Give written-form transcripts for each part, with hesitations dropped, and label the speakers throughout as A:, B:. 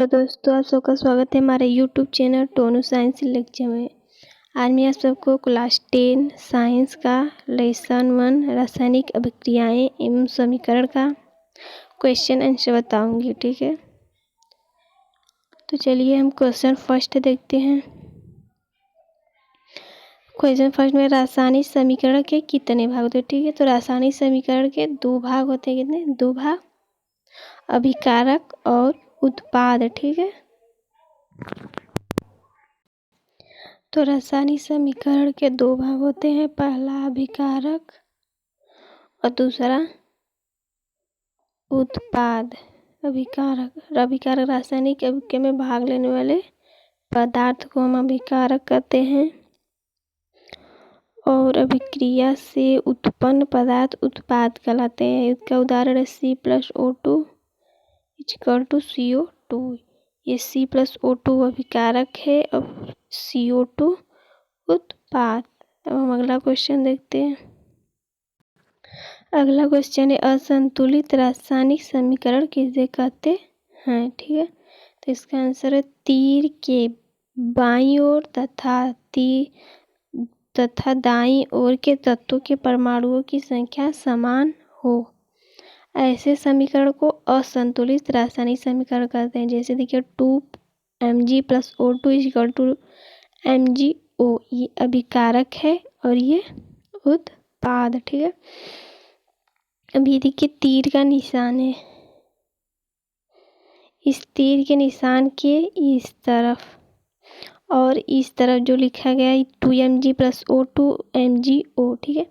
A: तो दोस्तों आप सबका स्वागत है हमारे यूट्यूब चैनल टोनू साइंस लेक्चर में। आज मैं आप सबको क्लास 10 साइंस का लेसन 1 रासायनिक अभिक्रियाएं एवं समीकरण का क्वेश्चन आंसर बताऊंगी। ठीक है, तो चलिए हम क्वेश्चन फर्स्ट देखते हैं। क्वेश्चन फर्स्ट में रासायनिक समीकरण के कितने भाग होते हैं। ठीक है, तो रासायनिक समीकरण के दो भाग होते हैं। कितने? दो भाग, अभिकारक और उत्पाद। ठीक है, तो रासायनिक समीकरण के दो भाग होते हैं, पहला अभिकारक और दूसरा उत्पाद। अभिकारक रासायनिक अभिक्रिया में भाग लेने वाले पदार्थ को हम अभिकारक कहते हैं और अभिक्रिया से उत्पन्न पदार्थ उत्पाद कहलाते हैं। इसका उदाहरण है C+O2 = CO2। ये C+O2 अभिकारक है और CO2 उत्पाद। अब हम अगला क्वेश्चन देखते हैं। अगला क्वेश्चन है असंतुलित रासायनिक समीकरण किसे कहते हैं। ठीक है, तो इसका आंसर है तीर के बाईं ओर तथा दाईं ओर के तत्वों के परमाणुओं की संख्या समान हो, ऐसे समीकरण को असंतुलित रासायनिक समीकरण कहते हैं। जैसे देखिए 2Mg + O2 = MgO, ये अभिकारक है और ये उत्पाद। ठीक है, अभी देखिए तीर का निशान है, इस तीर के निशान के इस तरफ और इस तरफ जो लिखा गया है 2Mg + O2 MgO। ठीक है,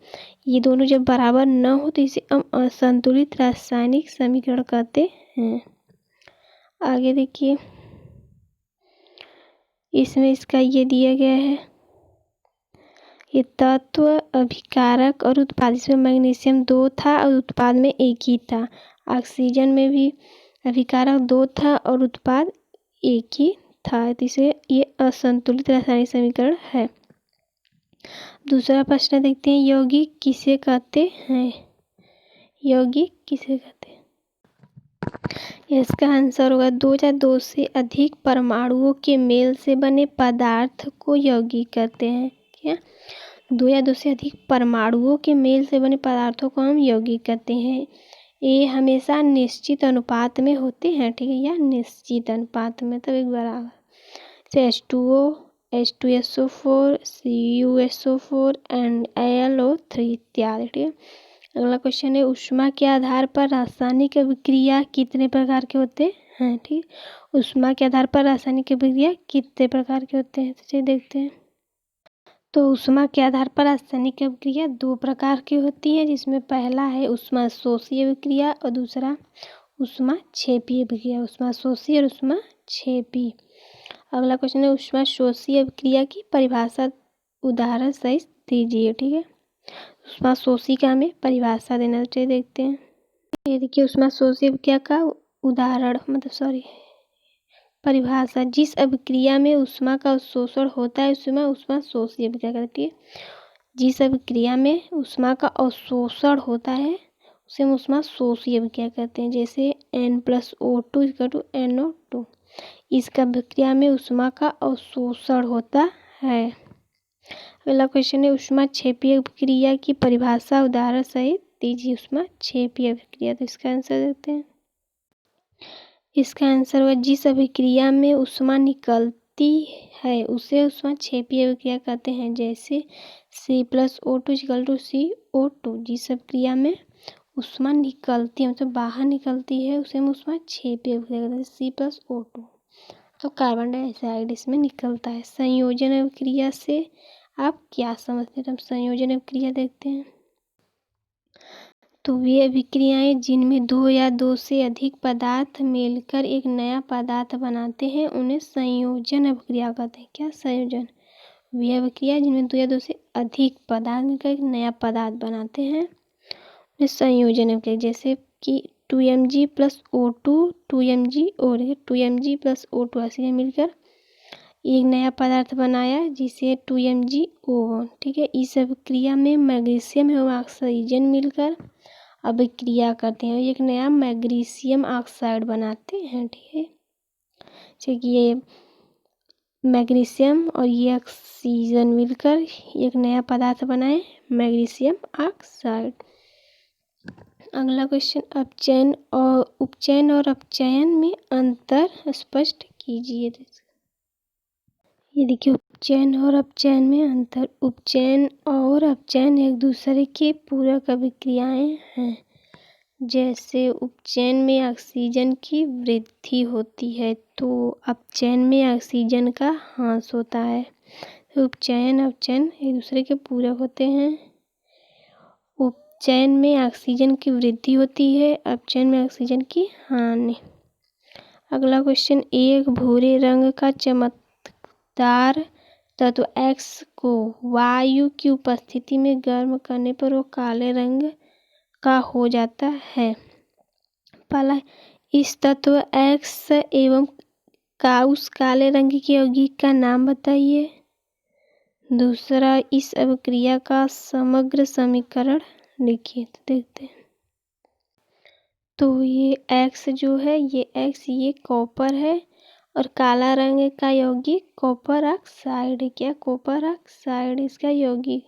A: ये दोनों जब बराबर न हो तो इसे हम असंतुलित रासायनिक समीकरण कहते हैं। आगे देखिए, इसमें इसका ये दिया गया है, ये तत्व अभिकारक और उत्पाद। इसमें मैग्नीशियम 2 था और उत्पाद में 1 ही था। ऑक्सीजन में भी अभिकारक 2 था और उत्पाद 1 ही था, तो इसे ये असंतुलित रासायनिक समीकरण है। दूसरा प्रश्न देखते हैं, यौगिक किसे कहते हैं। यौगिक किसे कहते हैं, इसका आंसर होगा 2 या 2 से अधिक परमाणुओं के मेल से बने पदार्थ को यौगिक कहते हैं। क्या? 2 या 2 से अधिक परमाणुओं के मेल से बने पदार्थों को हम यौगिक कहते हैं। ये हमेशा निश्चित अनुपात में होते हैं। ठीक है, या निश्चित अनुपात में, तब एक बराबर से H2O H2SO4 CuSO4 and AlO3 इत्यादि। ठीक है, अगला क्वेश्चन है, ऊष्मा के आधार पर रासायनिक अभिक्रिया कितने प्रकार के होते हैं। ठीक, ऊष्मा के आधार पर रासायनिक अभिक्रिया कितने प्रकार के होते हैं, तो चलिए देखते हैं। तो ऊष्मा के आधार पर रासायनिक अभिक्रिया 2 प्रकार की होती है, जिसमें पहला है ऊष्माशोषी अभिक्रिया और दूसरा ऊष्माक्षेपी अभिक्रिया। ऊष्माशोषी और ऊष्माक्षेपी। अगला क्वेश्चन है, ऊष्माशोषी अभिक्रिया की परिभाषा उदाहरण सहित दीजिए। ठीक है, ऊष्माशोषी का हमें परिभाषा देना चाहिए। देखते हैं, ये देखिए ऊष्माशोषी अभिक्रिया का उदाहरण परिभाषा, जिस अभिक्रिया में ऊष्मा का अवशोषण होता है उसमें ऊष्माशोषी अभिक्रिया कहती है। जिस अभिक्रिया में ऊष्मा का अवशोषण होता है उसे हम ऊष्माशोषी अभिक्रिया कहते हैं। जैसे N+O2 = NO2, इस अभिक्रिया में ऊष्मा का अवशोषण होता है। अगला क्वेश्चन है, ऊष्माक्षेपी अभिक्रिया की परिभाषा उदाहरण सहित दीजिए। ऊष्माक्षेपी अभिक्रिया, तो इसका आंसर देखते हैं। इसका आंसर हुआ, जिस अभिक्रिया में ऊष्मा निकलती है उसे ऊष्माक्षेपी अभिक्रिया कहते हैं। जैसे C+O2 = CO2, जिस अभिक्रिया में ऊष्मा निकलती है मतलब बाहर निकलती है उसे हम ऊष्माक्षेपी अभिक्रिया कहते हैं। C+O2 तो कार्बन डाइऑक्साइड इसमें निकलता है। संयोजन अभिक्रिया से आप क्या समझते हैं, हम संयोजन अभिक्रिया देखते हैं। तो वे अभिक्रियाएं जिनमें 2 या 2 से अधिक पदार्थ मिलकर एक नया पदार्थ बनाते हैं उन्हें संयोजन अभिक्रिया कहते हैं। क्या? संयोजन। वे अभिक्रिया जिनमें 2 या 2 से अधिक पदार्थ मिलकर एक नया पदार्थ बनाते हैं उन्हें संयोजन अभिक्रिया। जैसे कि 2Mg + O2 2MgO, 2Mg + O2 ऐसे मिलकर एक नया पदार्थ बनाया जिसे 2MgO। ठीक है, इस अभिक्रिया में मैग्नीशियम एवं ऑक्सीजन मिलकर अभिक्रिया करते हैं और एक नया मैग्नीशियम ऑक्साइड बनाते हैं। ठीक है, जैसे कि ये मैग्नीशियम और ये ऑक्सीजन मिलकर एक नया पदार्थ बनाए, मैग्नीशियम ऑक्साइड। अगला क्वेश्चन, अपचयन और उपचयन और अपचयन में अंतर स्पष्ट कीजिए। ये देखिए, उपचयन और अपचयन में अंतर। उपचयन और अपचयन एक दूसरे के पूरक अभिक्रियाएं हैं। जैसे उपचयन में ऑक्सीजन की वृद्धि होती है तो अपचयन में ऑक्सीजन का ह्रास होता है। उपचयन अपचयन एक दूसरे के पूरक होते हैं। उपचयन में ऑक्सीजन की वृद्धि होती है, अपचयन में ऑक्सीजन की हानि। अगला क्वेश्चन, एक भूरे रंग का चमकदार तत्व X को वायु की उपस्थिति में गर्म करने पर वो काले रंग का हो जाता है। पहला, इस तत्व X एवं का उस काले रंग के यौगिक का नाम बताइए। दूसरा, इस अभिक्रिया का समग्र समीकरण लिखिए। तो देखते हैं, तो ये X जो है, ये X ये कॉपर है और काला रंग का यौगिक कॉपर ऑक्साइड है। क्या? कॉपर ऑक्साइड इसका यौगिक।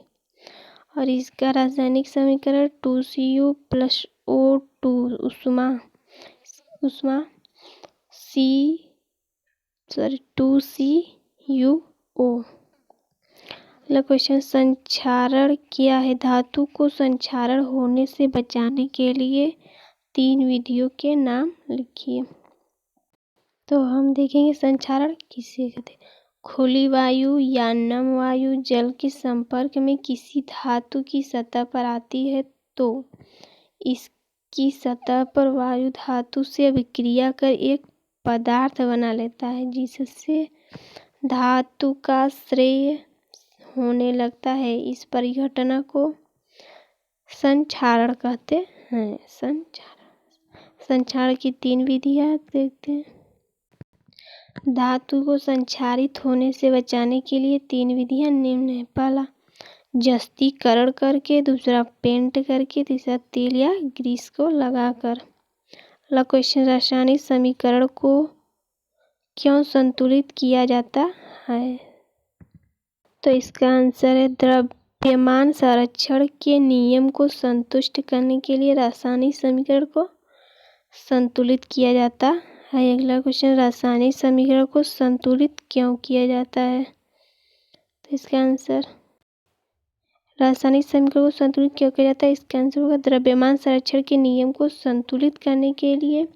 A: और इसका रासायनिक समीकरण 2Cu + O2 उष्मा 2CuO। अगला क्वेश्चन, संक्षारण क्या है? धातु को संक्षारण होने से बचाने के लिए 3 विधियों के नाम लिखिए। तो हम देखेंगे संक्षारण किसे कहते हैं। खुली वायु या नम वायु जल के संपर्क में किसी धातु की सतह पर आती है तो इसकी सतह पर वायु धातु से अभिक्रिया कर एक पदार्थ बना लेता है, जिससे धातु का क्षय होने लगता है। इस परिघटना को संक्षारण कहते हैं। संक्षारण की 3 विधियां देखते हैं। धातु को संक्षारित होने से बचाने के लिए 3 विधियां निम्न है। पहला, जस्तीकरण करके, दूसरा पेंट करके, तीसरा तेल या ग्रीस को लगाकर। अगला क्वेश्चन, रासायनिक समीकरण को क्यों संतुलित किया जाता है? तो इसका आंसर है द्रव्यमान संरक्षण के नियम को संतुष्ट करने के लिए रासायनिक समीकरण को संतुलित किया जाता है। अगला क्वेश्चन, रासायनिक समीकरण को संतुलित क्यों किया जाता है? तो इसका आंसर, रासायनिक समीकरण को संतुलित क्यों किया जाता है, इसका आंसर होगा द्रव्यमान संरक्षण के नियम को संतुलित करने के लिए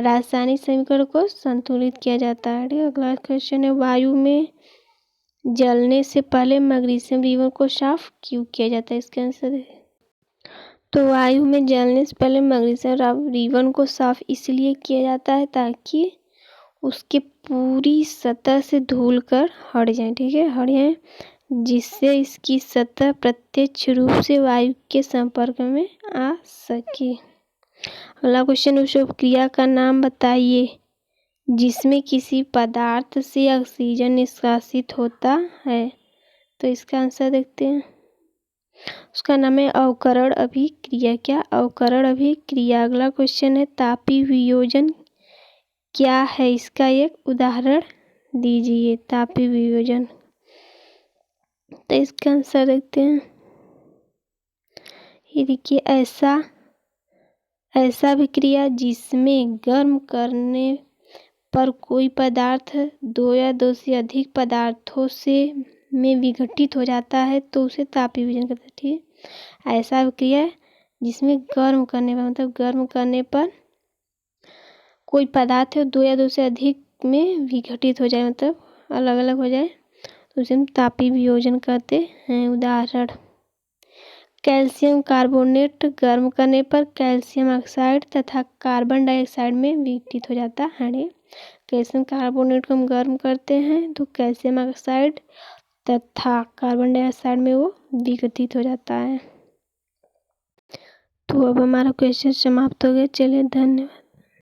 A: रासायनिक समीकरण को संतुलित किया जाता है। अगला क्वेश्चन है, वायु में जलने से पहले मैग्नीशियम रिबन को साफ क्यों किया जाता है? इसका आंसर है, तो वायु में जलने से पहले मैग्नीशियम रिबन को साफ इसलिए किया जाता है ताकि उसके पूरी सतह से धूल कर हट जाए। ठीक है, हट जाए, जिससे इसकी सतह प्रत्यक्ष रूप से वायु के संपर्क में आ सके। अगला क्वेश्चन, उस क्रिया का नाम बताइए जिसमें किसी पदार्थ से ऑक्सीजन निष्कासित होता है। तो इसका आंसर देखते हैं, उसका नाम है अवकरण अभिक्रिया। क्या? अवकरण अभिक्रिया। अगला क्वेश्चन है, तापीय वियोजन क्या है? इसका एक उदाहरण दीजिए। तापीय वियोजन, तो इसका आंसर देखते हैं। ये देखिए, ऐसा अभिक्रिया जिसमें गर्म करने पर कोई पदार्थ 2 या 2 से अधिक पदार्थों से में विघटित हो जाता है तो उसे तापीय वियोजन कहते हैं। ठीक है, ऐसा अभिक्रिया जिसमें गर्म करने पर, मतलब गर्म करने पर कोई पदार्थ 2 या 2 से अधिक में विघटित हो जाए, मतलब अलग अलग हो जाए, तो उसे हम तापीय वियोजन कहते हैं। उदाहरण, कैल्शियम कार्बोनेट गर्म करने पर कैल्शियम ऑक्साइड तथा कार्बन डाइऑक्साइड में विघटित हो जाता है। कैल्शियम कार्बोनेट को हम गर्म करते हैं तो कैल्शियम ऑक्साइड तथा कार्बन डाइऑक्साइड में वो विघटित हो जाता है। तो अब हमारा क्वेश्चन समाप्त हो गया। चलिए, धन्यवाद।